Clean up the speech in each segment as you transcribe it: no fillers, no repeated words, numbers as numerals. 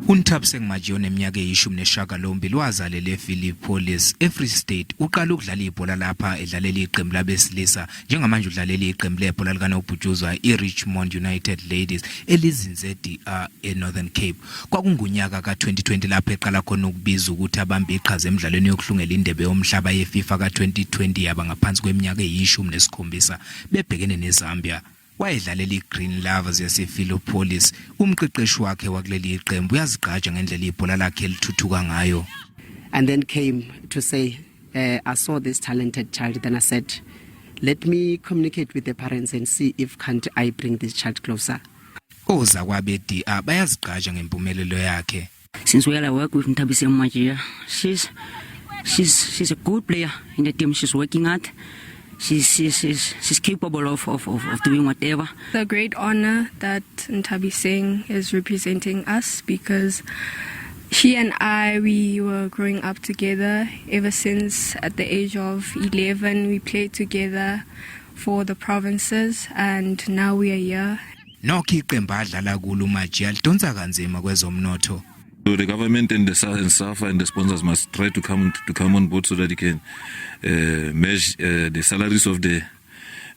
uNthabiseng Majiya oneminyaka eyi-18 wazalelwa ePhilippolis, eFree State. Uqala ukudlala ibhola lapha edlalela iqembu labesilisa, njengamanje udlalela iqembu lebhola likanobhutshuzwayo I-Richmond United Ladies elizinze eNorthern Cape. Kwakungunyaka ka-2020 lapho eqala khona ukubiza ukuthi abambe iqhaza emidlalweni yokuhlungela indebe yomhlaba yeFIFA ka-2020 yaba ngaphansi kweminyaka eyi-17 bebhekene neZambia. Wayedlalela iGreen Lovers yasePhilippolis. Umqeqeshi wakhe wakuleli iqembu uyazigqaja ngendlela ibhola lakhe elithuthuka ngayo. And then came to say, I saw this talented child. Then I said, let me communicate with the parents and see if can't I bring this child closer. Oza kwabe bayazigqaja ngempumelelo yakhe. Since we work with UNthabiseng Majiya, she's a good player in the team. She's working hard. She's capable of doing whatever. It's a great honor that Ntabiseng is representing us, because she and we were growing up together ever since at the age of 11. We played together for the provinces, and now we are here. Nokho iqembu adlala kulo uMajiya lidonsa kanzima kwezomnotho. So the government and the SAFA and the sponsors must try to come on board so that they can match the salaries of the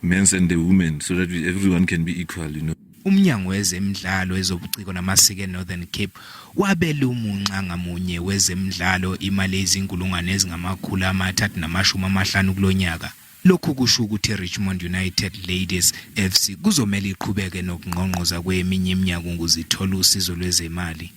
men and the women, so that everyone can be equal, you know. Umnyango wezemidlalo ezobuciko namasiko eNorthern Cape wabela umunxa ngamunye wezemidlalo imali ezingama350 kulonyaka. Lokhu kusho ukuthi I-Richmond United Ladies FC kuzomela iqhubeke nokungqongqoza kweminye iminyaka ukuze ithole usizo lwezemali.